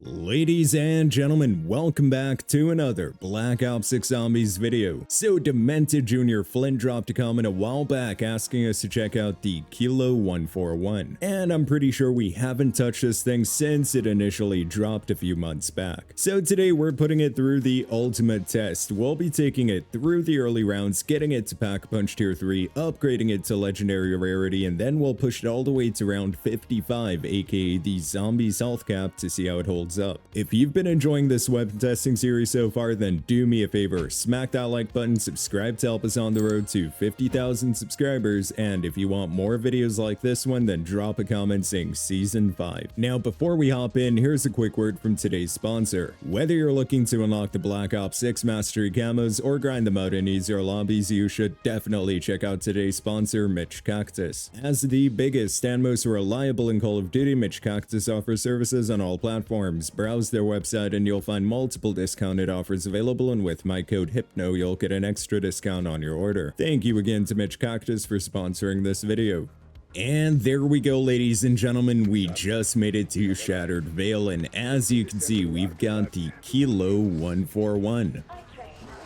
Ladies and gentlemen, welcome back to another Black Ops 6 Zombies video. So Demented Jr. Flint dropped a comment a while back asking us to check out the Kilo 141, and I'm pretty sure we haven't touched this thing since it initially dropped a few months back. So today we're putting it through the ultimate test. We'll be taking it through the early rounds, getting it to Pack-a-Punch tier 3, upgrading it to legendary rarity, and then we'll push it all the way to round 55, aka the Zombies health cap, to see how it holds up. If you've been enjoying this weapon testing series so far, then do me a favor, smack that like button, subscribe to help us on the road to 50,000 subscribers, and if you want more videos like this one, then drop a comment saying Season 5. Now before we hop in, here's a quick word from today's sponsor. Whether you're looking to unlock the Black Ops 6 Mastery camos or grind them out in easier lobbies, you should definitely check out today's sponsor, Mitch Cactus. As the biggest and most reliable in Call of Duty, Mitch Cactus offers services on all platforms. Browse their website and you'll find multiple discounted offers available, and with my code HYPNO you'll get an extra discount on your order. Thank you again to Mitch Cactus for sponsoring this video. And there we go, ladies and gentlemen, we just made it to Shattered Vale, and as you can see, we've got the Kilo 141.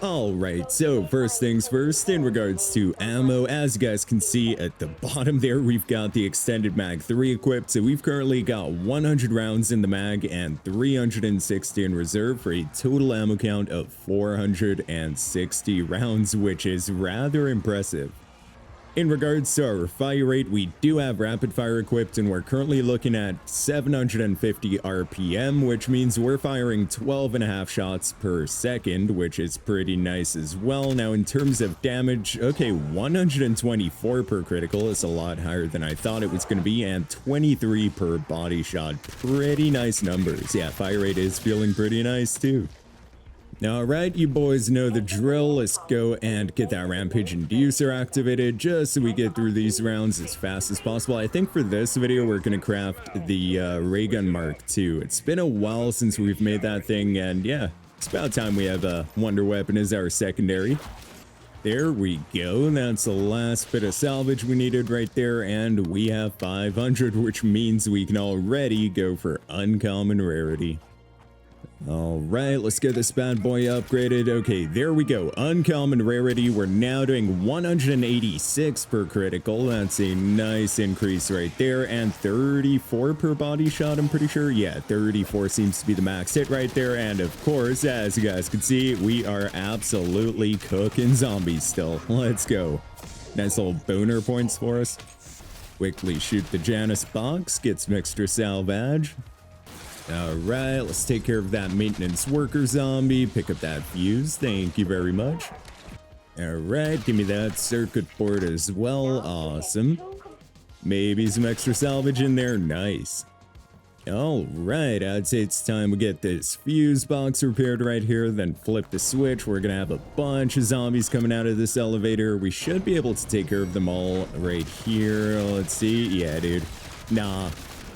Alright, so first things first, in regards to ammo, as you guys can see at the bottom there, we've got the extended mag 3 equipped, so we've currently got 100 rounds in the mag and 360 in reserve for a total ammo count of 460 rounds, which is rather impressive. In regards to our fire rate, we do have rapid fire equipped, and we're currently looking at 750 RPM, which means we're firing 12.5 shots per second, which is pretty nice as well. Now in terms of damage, okay, 124 per critical is a lot higher than I thought it was going to be, and 23 per body shot. Pretty nice numbers. Yeah, fire rate is feeling pretty nice too. Alright, you boys know the drill. Let's go and get that Rampage Inducer activated just so we get through these rounds as fast as possible. I think for this video we're going to craft the Ray Gun Mark II. It's been a while since we've made that thing, and yeah, it's about time we have a Wonder Weapon as our secondary. There we go, that's the last bit of salvage we needed right there, and we have 500, which means we can already go for Uncommon Rarity. Alright, let's get this bad boy upgraded. Okay, there we go. Uncommon Rarity. We're now doing 186 per critical. That's a nice increase right there. And 34 per body shot, I'm pretty sure. Yeah, 34 seems to be the max hit right there. And of course, as you guys can see, we are absolutely cooking zombies still. Let's go. Nice little boner points for us. Quickly shoot the Janus box. Get some extra salvage. Alright, let's take care of that maintenance worker zombie. Pick up that fuse. Thank you very much. Alright, give me that circuit board as well. Awesome. Maybe some extra salvage in there. Nice. Alright, I'd say it's time we get this fuse box repaired right here, then flip the switch. We're gonna have a bunch of zombies coming out of this elevator. We should be able to take care of them all right here. Let's see. Yeah, dude. Nah.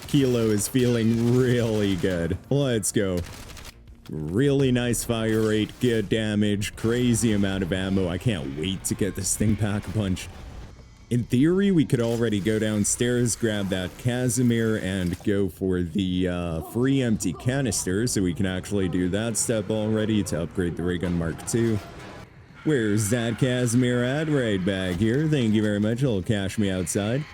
Kilo is feeling really good. Let's go. Really nice fire rate, good damage, crazy amount of ammo. I can't wait to get this thing Pack-a-Punch. In theory, we could already go downstairs, grab that Casimir, and go for the free empty canister, so we can actually do that step already to upgrade the Ray Gun Mark II. Where's that Casimir at? Right back here. Thank you very much. It'll cash me outside.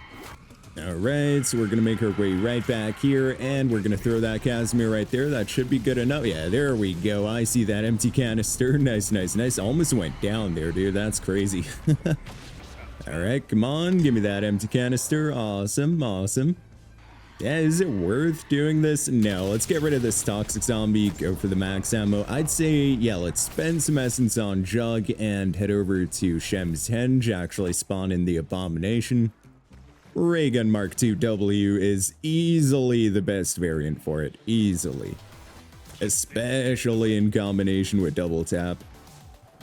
Alright, so we're going to make our way right back here, and we're going to throw that Casimir right there. That should be good enough. Yeah, there we go. I see that empty canister. Nice, nice, nice. Almost went down there, dude. That's crazy. Alright, come on. Give me that empty canister. Awesome, awesome. Yeah, is it worth doing this? No, let's get rid of this toxic zombie. Go for the max ammo. I'd say, yeah, let's spend some essence on Jug and head over to Shem's Henge. Actually spawn in the Abomination. Ray Gun Mark II W is easily the best variant for it, easily. Especially in combination with double tap.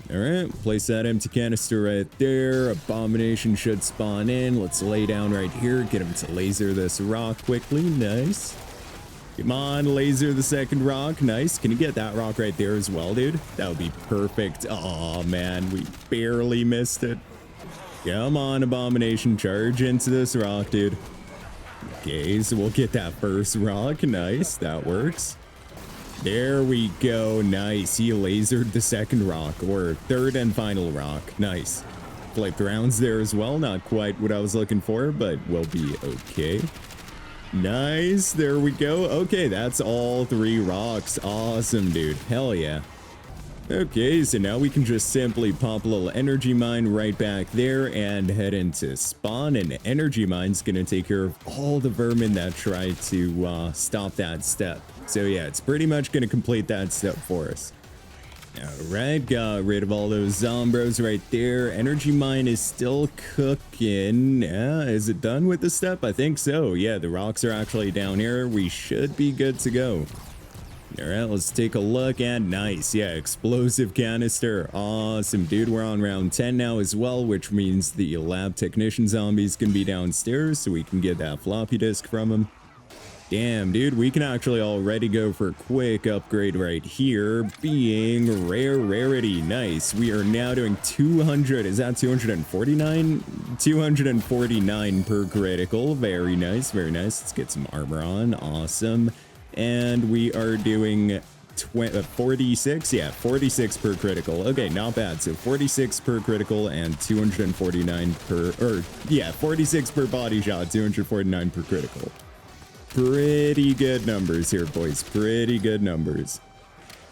Alright, place that empty canister right there. Abomination should spawn in. Let's lay down right here, get him to laser this rock quickly. Nice. Come on, laser the second rock. Nice. Can you get that rock right there as well, dude? That would be perfect. Oh man, we barely missed it. Come on, Abomination, charge into this rock, dude. Okay, so we'll get that first rock. Nice, that works. There we go. Nice. He lasered the second rock, or third and final rock. Nice. Flipped rounds there as well. Not quite what I was looking for, but we'll be okay. Nice. There we go. Okay, that's all 3 rocks. Awesome, dude. Hell yeah. Okay, so now we can just simply pop a little energy mine right back there and head into spawn, and energy mine's gonna take care of all the vermin that try to stop that step. So yeah, it's pretty much gonna complete that step for us. Alright, got rid of all those zombros right there. Energy mine is still cooking. Yeah, is it done with the step? I think so. Yeah, the rocks are actually down here. We should be good to go. Alright, let's take a look. And nice. Yeah, explosive canister. Awesome, dude. We're on round 10 now as well, which means the lab technician zombies can be downstairs so we can get that floppy disk from them. Damn, dude, we can actually already go for a quick upgrade right here, being Rarity. Nice. We are now doing 200. Is that 249? 249 per critical. Very nice, very nice. Let's get some armor on. Awesome. And we are doing 46. Yeah, 46 per critical. Okay, not bad. So 46 per critical and 249 per, or yeah, 46 per body shot, 249 per critical. Pretty good numbers here, boys. Pretty good numbers.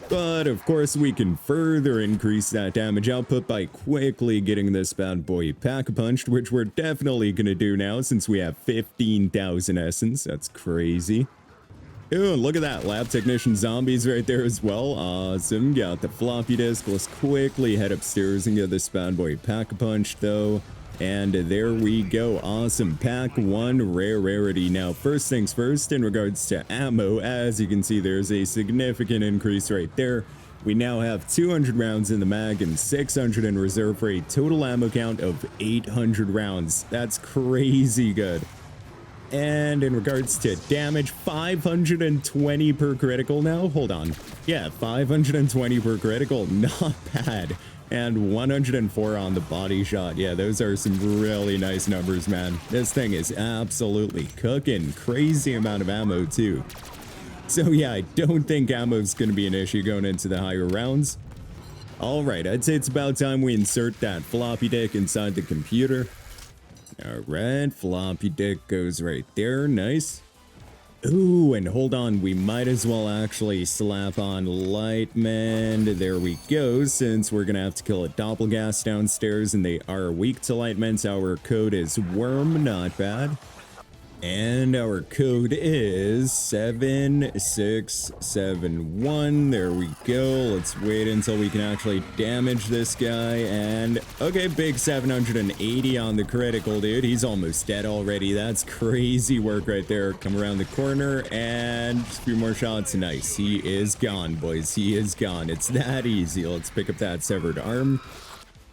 But of course, we can further increase that damage output by quickly getting this bad boy pack-a-punched, which we're definitely going to do now since we have 15,000 essence. That's crazy. Ooh, and look at that. Lab technician zombies right there as well. Awesome. Got the floppy disk. Let's quickly head upstairs and get this bad boy pack-a-punched, though. And there we go. Awesome. Pack 1 Rarity. Now, first things first, in regards to ammo, as you can see, there's a significant increase right there. We now have 200 rounds in the mag and 600 in reserve for a total ammo count of 800 rounds. That's crazy good. And in regards to damage, 520 per critical now. Hold on. Yeah, 520 per critical. Not bad. And 104 on the body shot. Yeah, those are some really nice numbers, man. This thing is absolutely cooking. Crazy amount of ammo, too. So yeah, I don't think ammo is going to be an issue going into the higher rounds. All right, I'd say it's about time we insert that floppy disk inside the computer. All right, floppy disk goes right there. Nice. Ooh, and hold on, we might as well actually slap on Lightmend. There we go, since we're gonna have to kill a doppelgas downstairs and they are weak to Lightmend. Our code is worm, not bad. And our code is 7671. There we go. Let's wait until we can actually damage this guy. And okay, big 780 on the critical, dude. He's almost dead already. That's crazy work right there. Come around the corner and just a few more shots. Nice. He is gone, boys. He is gone. It's that easy. Let's pick up that severed arm.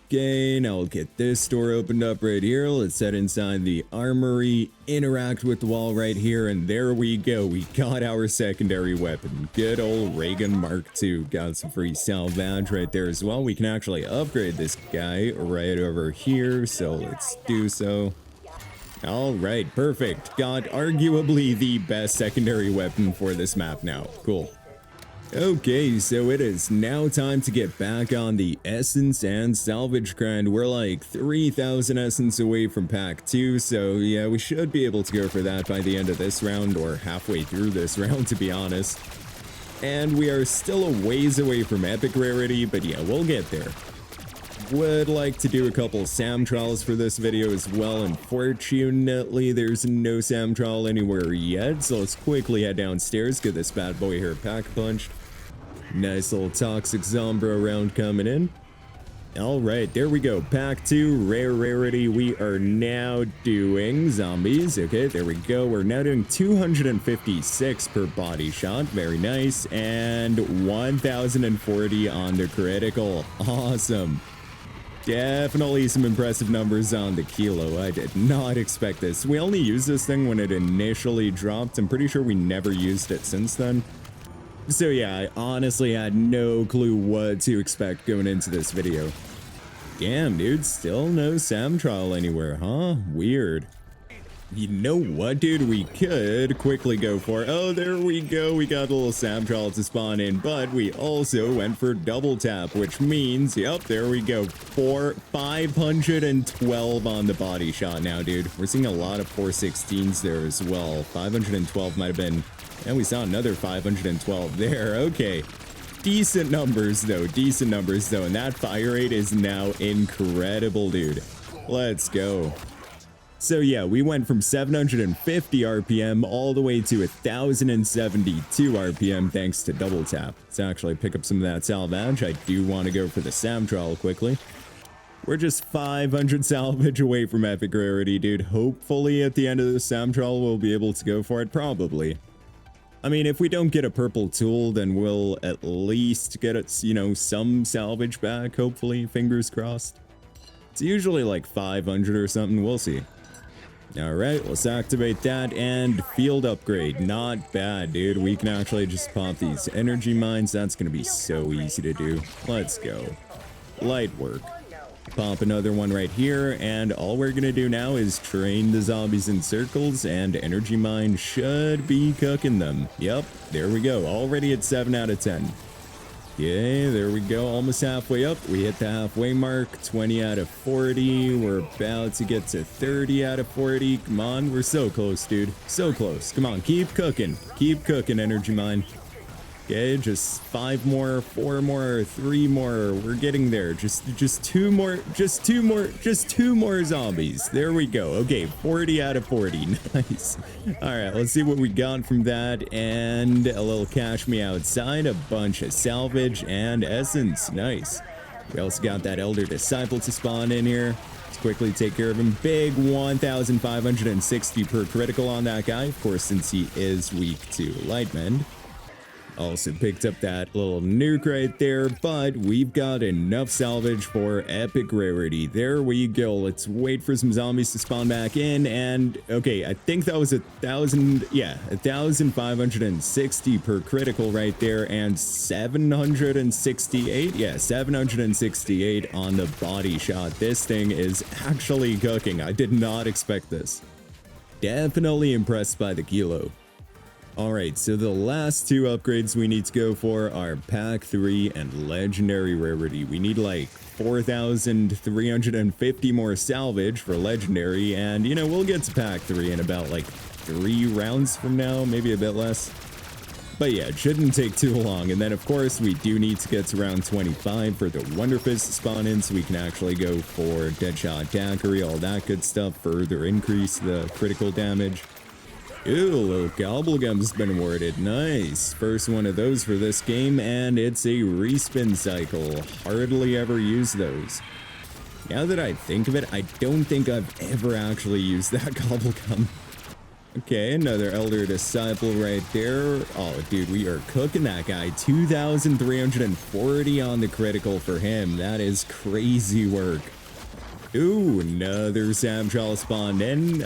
Okay, now we'll get this door opened up right here. Let's head inside the armory, interact with the wall right here, and there we go. We got our secondary weapon. Good old Reagan Mark II. Got some free salvage right there as well. We can actually upgrade this guy right over here, so let's do so. All right, perfect. Got arguably the best secondary weapon for this map now. Cool. Okay, so it is now time to get back on the essence and salvage grind. We're like 3,000 essence away from pack 2, so yeah, we should be able to go for that by the end of this round, or halfway through this round, to be honest. And we are still a ways away from epic rarity, but yeah, we'll get there. Would like to do a couple SAM trials for this video as well. Unfortunately, there's no SAM trial anywhere yet, so let's quickly head downstairs, get this bad boy here pack-punched. Nice little toxic zombro round coming in. All right, there we go. Pack 2, Rarity. We are now doing zombies. Okay, there we go. We're now doing 256 per body shot. Very nice. And 1,040 on the critical. Awesome. Definitely some impressive numbers on the kilo. I did not expect this. We only used this thing when it initially dropped. I'm pretty sure we never used it since then. So yeah, I honestly had no clue what to expect going into this video. Damn, dude, still no SAM trial anywhere, huh? Weird. You know what, dude? We could quickly go for... Oh, there we go. We got a little Samtrol to spawn in, but we also went for double tap, which means, yep, there we go. 512 on the body shot now, dude. We're seeing a lot of 416s there as well. 512 might have been... And we saw another 512 there. Okay. Decent numbers, though. Decent numbers, though. And that fire rate is now incredible, dude. Let's go. So yeah, we went from 750 RPM all the way to 1072 RPM thanks to double tap. Let's actually pick up some of that salvage. I do want to go for the Samtrol quickly. We're just 500 salvage away from epic rarity, dude. Hopefully at the end of the Samtrol we'll be able to go for it, probably. I mean, if we don't get a purple tool, then we'll at least get it, you know, some salvage back, hopefully, fingers crossed. It's usually like 500 or something, we'll see. Alright, let's activate that, and field upgrade. Not bad, dude. We can actually just pop these energy mines. That's going to be so easy to do. Let's go. Light work. Pop another one right here, and all we're going to do now is train the zombies in circles, and energy mine should be cooking them. Yep, there we go. Already at 7 out of 10. Okay, there we go. Almost halfway up. We hit the halfway mark. 20 out of 40. We're about to get to 30 out of 40. Come on, we're so close, dude. So close. Come on, keep cooking. Keep cooking, energy mine. Okay, just 5 more, 4 more, 3 more. We're getting there. Just 2 more, just 2 more zombies. There we go. Okay, 40 out of 40. Nice. All right, let's see what we got from that. And a little cash me outside, a bunch of salvage and essence. Nice. We also got that elder disciple to spawn in here. Let's quickly take care of him. Big 1,560 per critical on that guy. Of course, since he is weak to Lightmend. Also picked up that little nuke right there, but we've got enough salvage for epic rarity. There we go. Let's wait for some zombies to spawn back in, and okay, I think that was 1,560 per critical right there, and 768, yeah, 768 on the body shot. This thing is actually cooking. I did not expect this. Definitely impressed by the kilo. Alright, so the last 2 upgrades we need to go for are Pack 3 and Legendary Rarity. We need like 4,350 more salvage for Legendary, and you know, we'll get to Pack 3 in about like 3 rounds from now, maybe a bit less. But yeah, it shouldn't take too long, and then of course we do need to get to round 25 for the Wonderfist to spawn in, so we can actually go for Deadshot Daiquiri, all that good stuff, further increase the critical damage. Ooh, a little Gobblegum's been awarded. Nice. First one of those for this game, and it's a respin cycle. Hardly ever use those. Now that I think of it, I don't think I've ever actually used that Gobblegum. Okay, another Elder Disciple right there. Oh, dude, we are cooking that guy. 2,340 on the critical for him. That is crazy work. Ooh, another Samtrol spawned in.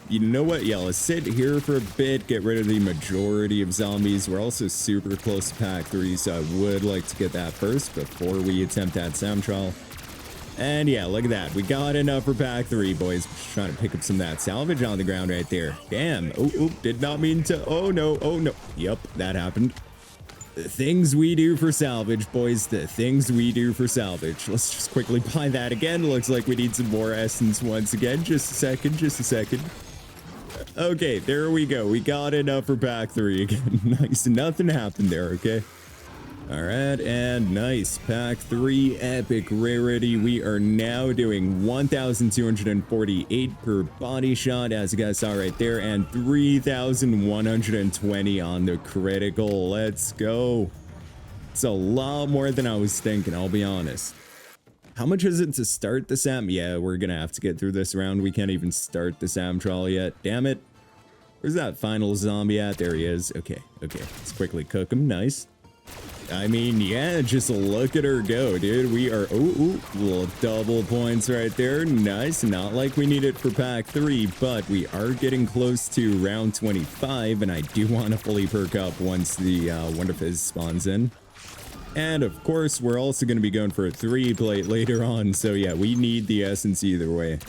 You know what? Yeah, let's sit here for a bit, get rid of the majority of zombies. We're also super close to Pack 3, so I would like to get that first before we attempt that Samtrol. And yeah, look at that. We got enough for Pack 3, boys. Just trying to pick up some of that salvage on the ground right there. Damn. Oh, did not mean to. Oh, no. Oh, no. Yep, that happened. The things we do for salvage, boys. The things we do for salvage. Let's just quickly buy that again. Looks like we need some more essence once again. Just a second. Just a second. Okay, there we go. We got enough for Pack 3 again. Nice. Nothing happened there, okay? Alright, and nice. Pack 3 epic rarity. We are now doing 1,248 per body shot, as you guys saw right there, and 3,120 on the critical. Let's go. It's a lot more than I was thinking, I'll be honest. How much is it to start the Sam? Yeah, we're gonna have to get through this round. We can't even start the Samtrol yet. Damn it. Where's that final zombie at? There he is. Okay. Let's quickly cook him. Nice. I mean, yeah, just look at her go, dude. We are, little double points right there. Nice. Not like we need it for Pack 3, but we are getting close to round 25, and I do want to fully perk up once the Wonderfizz spawns in. And of course, we're also going to be going for a 3 plate later on, so yeah, we need the essence either way.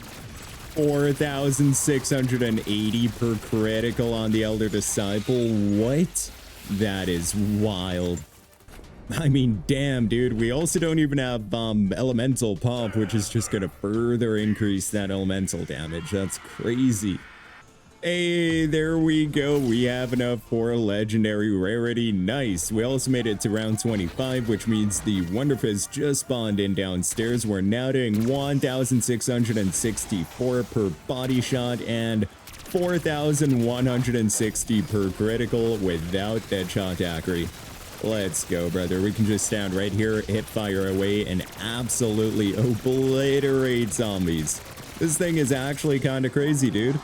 4,680 per critical on the Elder Disciple. What? That is wild. I mean, damn, dude. We also don't even have elemental pop, which is just gonna further increase that elemental damage. That's crazy. Hey, there we go. We have enough for a legendary rarity. Nice. We also made it to round 25, which means the Wonder Fizz just spawned in downstairs. We're now doing 1,664 per body shot and 4,160 per critical without Deadshot Daiquiri. Let's go, brother. We can just stand right here, hip fire away, and absolutely obliterate zombies. This thing is actually kind of crazy, dude.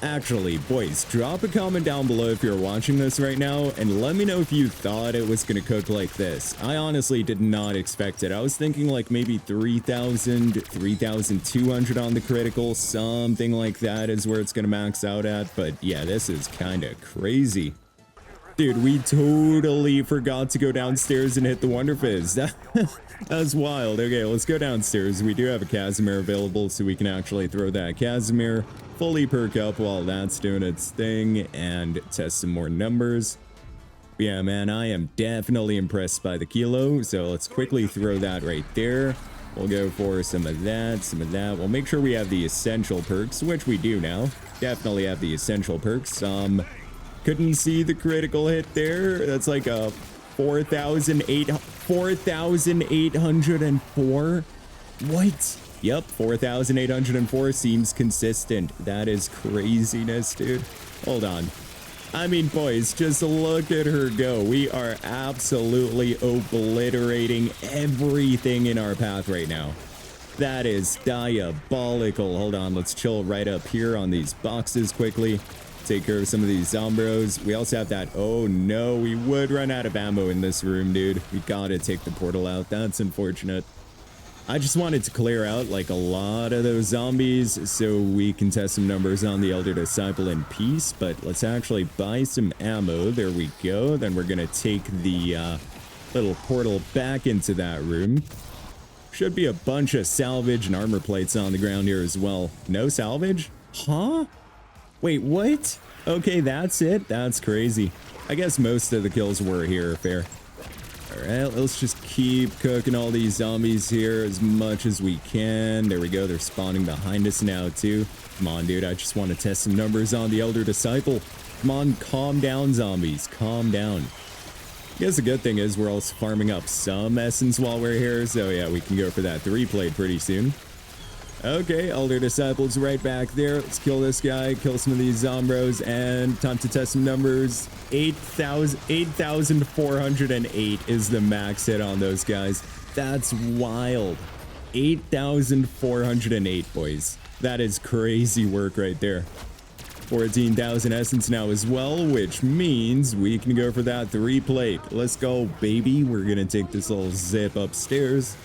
Actually, boys, drop a comment down below if you're watching this right now, and let me know if you thought it was gonna cook like this. I honestly did not expect it. I was thinking like maybe 3,000, 3,200 on the critical, something like that is where it's gonna max out at, but yeah, this is kind of crazy. Dude, we totally forgot to go downstairs and hit the Wonder Fizz. That's wild. Okay, let's go downstairs. We do have a Casimir available, so we can actually throw that Casimir, fully perk up while that's doing its thing, and test some more numbers. Yeah, man, I am definitely impressed by the kilo, so let's quickly throw that right there. We'll go for some of that, some of that. We'll make sure we have the essential perks, which we do now. Definitely have the essential perks. Couldn't see the critical hit there. That's like a 4,804. What? Yep, 4,804 seems consistent. That is craziness, dude. Hold on. I mean, boys, just look at her go. We are absolutely obliterating everything in our path right now. That is diabolical. Hold on, let's chill right up here on these boxes quickly. Take care of some of these zombros. We also have that. Oh no, we would run out of ammo in this room, dude. We gotta take the portal out. That's unfortunate. I just wanted to clear out like a lot of those zombies so we can test some numbers on the Elder Disciple in peace, but let's actually buy some ammo. There we go. Then we're gonna take the little portal back into that room. Should be a bunch of salvage and armor plates on the ground here as well. No salvage? Huh? Wait, what? Okay, that's it. That's crazy. I guess most of the kills were here, fair. All right, let's just keep cooking all these zombies here as much as we can. There we go. They're spawning behind us now, too. Come on, dude. I just want to test some numbers on the Elder Disciple. Come on, calm down, zombies. Calm down. I guess the good thing is we're also farming up some essence while we're here. So, yeah, we can go for that 3-plate pretty soon. Okay, Elder Disciple's right back there. Let's kill this guy, kill some of these zombros, and time to test some numbers. 8,408 is the max hit on those guys. That's wild. 8,408, boys. That is crazy work right there. 14,000 essence now as well, which means we can go for that 3-plate. Let's go, baby. We're gonna take this little zip upstairs.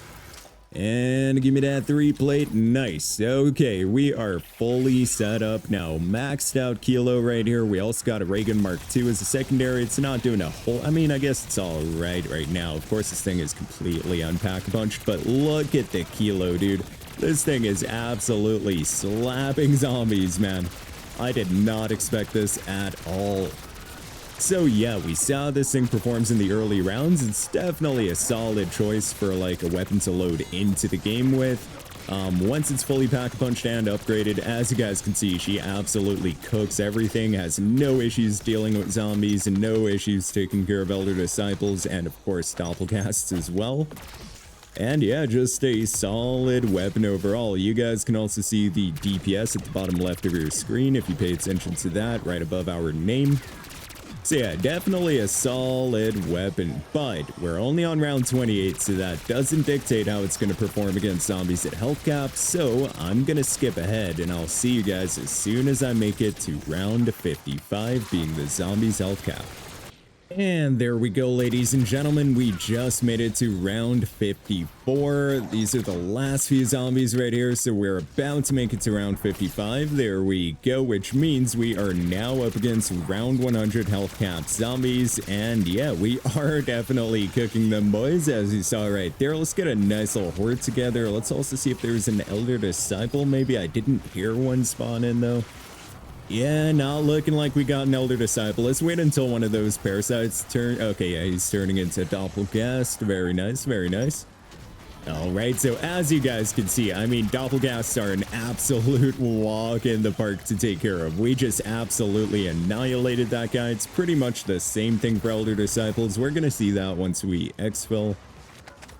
And give me that 3-plate. Nice. Okay, we are fully set up now. Maxed out kilo right here. We also got a Reagan Mark II as a secondary. It's not doing a whole... I mean, I guess it's all right now. Of course, this thing is completely unpack-a-punched, but look at the kilo, dude. This thing is absolutely slapping zombies, man. I did not expect this at all. So yeah, we saw this thing performs in the early rounds. It's definitely a solid choice for like a weapon to load into the game with. Once it's fully pack-punched and upgraded, as you guys can see, she absolutely cooks everything, has no issues dealing with zombies and no issues taking care of Elder Disciples and of course Doppelgasts as well. And yeah, just a solid weapon overall. You guys can also see the DPS at the bottom left of your screen if you pay attention to that, right above our name. So yeah, definitely a solid weapon, but we're only on round 28, so that doesn't dictate how it's going to perform against zombies at health cap, so I'm going to skip ahead and I'll see you guys as soon as I make it to round 55, being the zombies health cap. And there we go, ladies and gentlemen. We just made it to round 54. These are the last few zombies right here, so we're about to make it to round 55. There we go, which means we are now up against round 100 health cap zombies. And yeah, we are definitely cooking them, boys, as you saw right there. Let's get a nice little horde together. Let's also see if there's an Elder Disciple. Maybe I didn't hear one spawn in, though. Yeah, not looking like we got an Elder Disciple. Let's wait until one of those parasites turn. Okay, yeah, he's turning into Doppelgast. Very nice, very nice. All right, so as you guys can see, I mean, Doppelgasts are an absolute walk in the park to take care of. We just absolutely annihilated that guy. It's pretty much the same thing for Elder Disciples. We're going to see that once we exfil.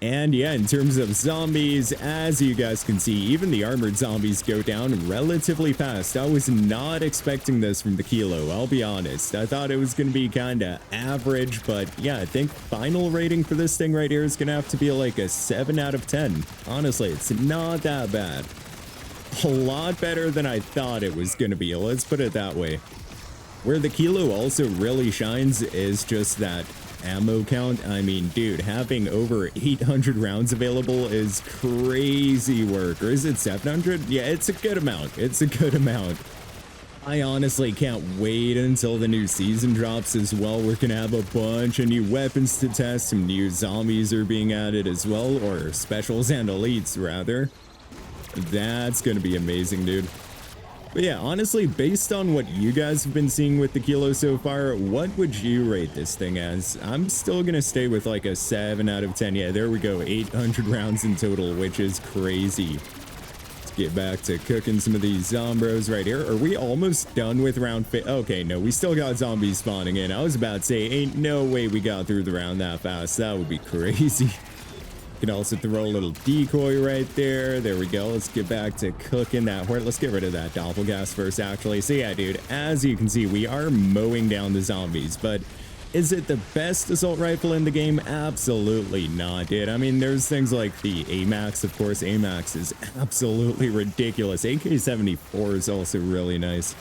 And yeah, in terms of zombies, as you guys can see, even the armored zombies go down relatively fast. I was not expecting this from the Kilo, I'll be honest. I thought it was going to be kind of average, but yeah, I think final rating for this thing right here is going to have to be like a 7 out of 10. Honestly, it's not that bad. A lot better than I thought it was going to be, let's put it that way. Where the Kilo also really shines is just that ammo count. I mean, dude, having over 800 rounds available is crazy work. Or is it 700? Yeah, it's a good amount. It's a good amount. I honestly can't wait until the new season drops as well. We're gonna have a bunch of new weapons to test. Some new zombies are being added as well, or specials and elites rather. That's gonna be amazing, dude. But yeah, honestly, based on what you guys have been seeing with the Kilo so far, what would you rate this thing as? I'm still gonna stay with like a 7 out of 10. Yeah, there we go, 800 rounds in total, which is crazy. Let's get back to cooking some of these zombros right here. Are we almost done with round Okay, no, we still got zombies spawning in. I was about to say, ain't no way we got through the round that fast. That would be crazy. Can also throw a little decoy right there. There we go. Let's get back to cooking that horde. Let's get rid of that Doppelgast first, actually. So yeah, dude, as you can see, we are mowing down the zombies, but is it the best assault rifle in the game? Absolutely not, dude. I mean, there's things like the AMAX, of course. AMAX is absolutely ridiculous. AK-74 is also really nice.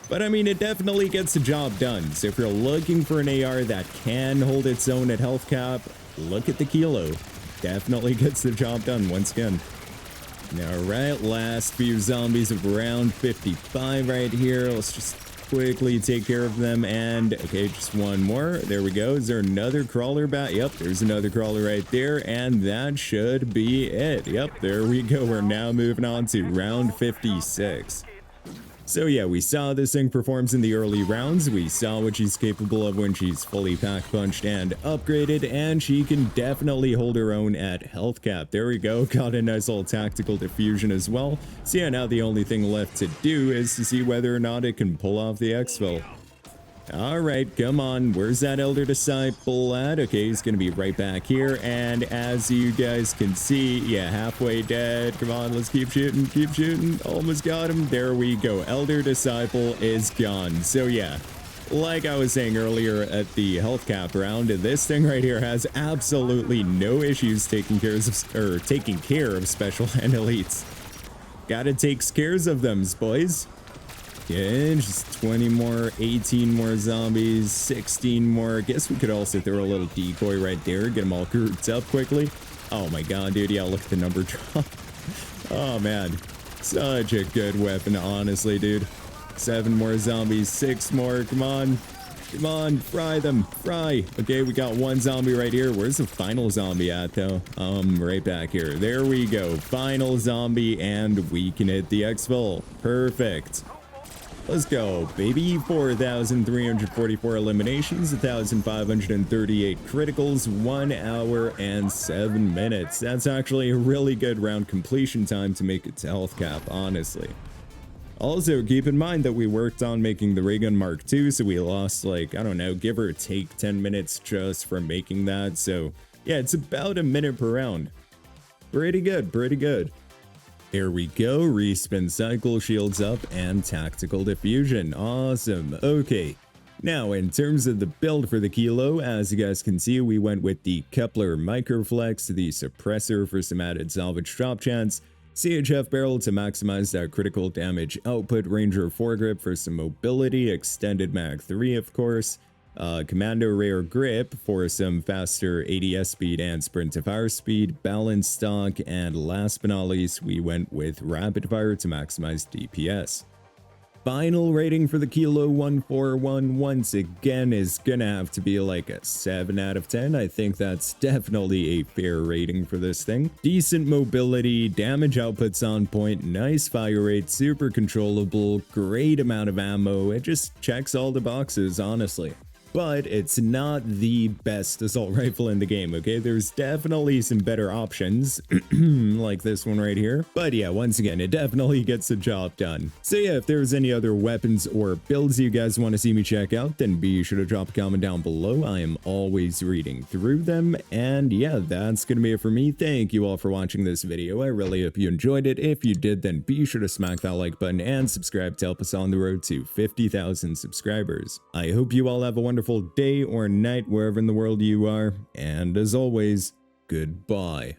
But I mean, it definitely gets the job done. So if you're looking for an AR that can hold its own at health cap, look at the Kilo. Definitely gets the job done once again. All right, last few zombies of round 55 right here. Let's just quickly take care of them. And okay, just one more. There we go. Is there another crawler back? Yep, there's another crawler right there. And that should be it. Yep, there we go. We're now moving on to round 56. So yeah, we saw this thing performs in the early rounds. We saw what she's capable of when she's fully pack punched and upgraded, and she can definitely hold her own at health cap. There we go, got a nice little tactical diffusion as well. So yeah, now the only thing left to do is to see whether or not it can pull off the exfil. All right, come on. Where's that Elder Disciple at? Okay, he's going to be right back here. And as you guys can see, yeah, halfway dead. Come on, let's keep shooting, keep shooting. Almost got him. There we go. Elder Disciple is gone. So yeah, like I was saying earlier at the health cap round, this thing right here has absolutely no issues taking care of special and elites. Gotta take cares of them, boys. Yeah, just 20 more, 18 more zombies, 16 more. Guess we could also throw a little decoy right there, get them all grouped up quickly. Oh my god, dude, yeah, look at the number drop. Oh man, such a good weapon, honestly, dude. 7 more zombies, 6 more, come on. Come on, fry them, fry. Okay, we got one zombie right here. Where's the final zombie at, though? Right back here. There we go, final zombie, and we can hit the exfil. Perfect. Let's go, baby. 4,344 eliminations, 1,538 criticals, 1 hour and 7 minutes. That's actually a really good round completion time to make it to health cap, honestly. Also, keep in mind that we worked on making the ray gun Mark II, so we lost, like, I don't know, give or take 10 minutes just from making that. So, yeah, it's about a minute per round. Pretty good, pretty good. There we go, respin cycle, shields up, and tactical diffusion. Awesome. Okay, now in terms of the build for the Kilo, as you guys can see, we went with the Kepler Microflex, the suppressor for some added salvage drop chance, CHF barrel to maximize that critical damage output, Ranger foregrip for some mobility, extended mag 3 of course, Commando Rare Grip for some faster ADS speed and sprint to fire speed, balanced stock, and last but not least, we went with rapid fire to maximize DPS. Final rating for the Kilo 141 once again is gonna have to be like a 7 out of 10. I think that's definitely a fair rating for this thing. Decent mobility, damage output's on point, nice fire rate, super controllable, great amount of ammo. It just checks all the boxes, honestly. But it's not the best assault rifle in the game, okay? There's definitely some better options, like this one right here. But yeah, once again, it definitely gets the job done. So yeah, if there's any other weapons or builds you guys want to see me check out, then be sure to drop a comment down below. I am always reading through them. And yeah, that's gonna be it for me. Thank you all for watching this video. I really hope you enjoyed it. If you did, then be sure to smack that like button and subscribe to help us on the road to 50,000 subscribers. I hope you all have a wonderful day or night wherever in the world you are, and as always, goodbye.